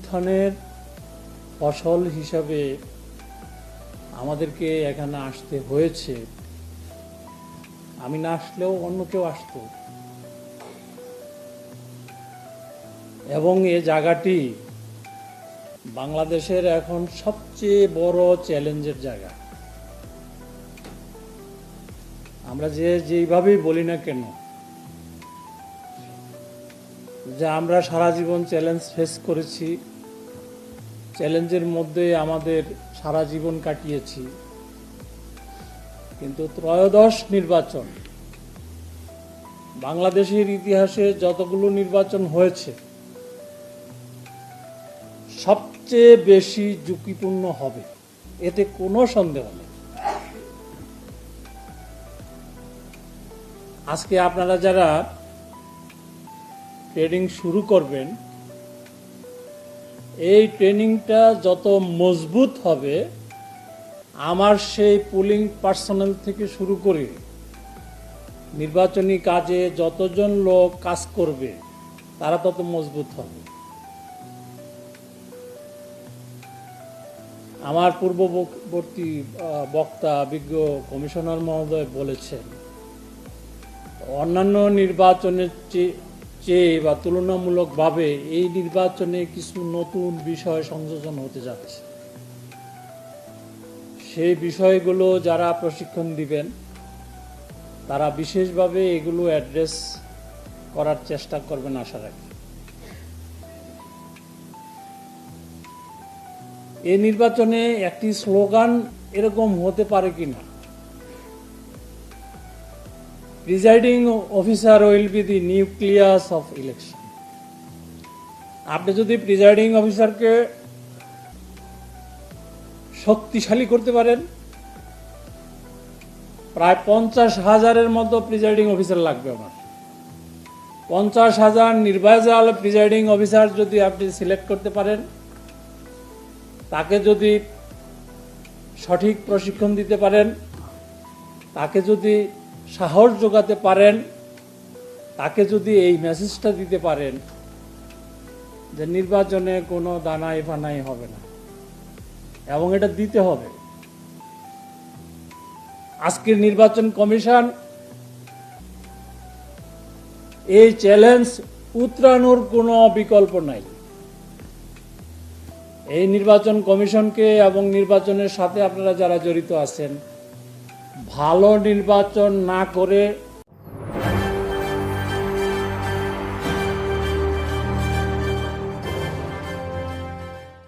অভ্যুত্থানের ফসল হিসাবে আমাদেরকে এখানে আসতে হয়েছে। আমি না আসলেও অন্য কেউ আসতো, এবং এই জায়গাটি বাংলাদেশের এখন সবচেয়ে বড় চ্যালেঞ্জের জায়গা। আমরা যেইভাবেই বলি না কেন যে আমরা সারা জীবন চ্যালেঞ্জ ফেস করেছি, চ্যালেঞ্জের মধ্যে আমাদের সারা জীবন কাটিয়েছি, কিন্তু ত্রয়োদশ নির্বাচন, বাংলাদেশের ইতিহাসে যতগুলো নির্বাচন হয়েছে সবচেয়ে বেশি ঝুঁকিপূর্ণ হবে, এতে কোনো সন্দেহ নেই। আজকে আপনারা যারা ট্রেনিং শুরু করবেন, এই ট্রেনিংটা যত মজবুত হবে, আমার সেই পুলিং পার্সোনাল থেকে শুরু করে নির্বাচনী কাজে যতজন লোক কাজ করবে তারা তত মজবুত হবে। আমার পূর্ববর্তী বক্তা বিজ্ঞ কমিশনার মহোদয় বলেছেন, অন্যান্য নির্বাচনের চেয়ে বা তুলনামূলকভাবে এই নির্বাচনে কিছু নতুন বিষয় সংযোজন হতে যাচ্ছে। সেই বিষয়গুলো যারা প্রশিক্ষণ দিবেন তারা বিশেষভাবে এগুলো অ্যাড্রেস করার চেষ্টা করবেন আশা রাখি। এই নির্বাচনে একটি স্লোগান এরকম হতে পারে কিনা, presiding officer will be the nucleus of election. আপনি যদি প্রিজাইডিং অফিসারকে শক্তিশালী করতে পারেন, প্রায় 50,000-এর মতো প্রিজাইডিং অফিসার লাগবে আমার। 50,000 নির্বাচিত প্রিজাইডিং অফিসার যদি আপনি সিলেক্ট করতে পারেন, তাকে যদি সঠিক প্রশিক্ষণ দিতে পারেন, তাকে যদি সাহস যোগাতে পারেন, তাকে যদি এই মেসেজটা দিতে পারেন যে নির্বাচনে কোনো দানাই ফানাই হবে না, এবং এটা দিতে হবে। আজকের নির্বাচন কমিশন এই চ্যালেঞ্জ উতরানোর কোনো বিকল্প নাই। এই নির্বাচন কমিশনকে এবং নির্বাচনের সাথে আপনারা যারা জড়িত আছেন, ভালো নির্বাচন না করে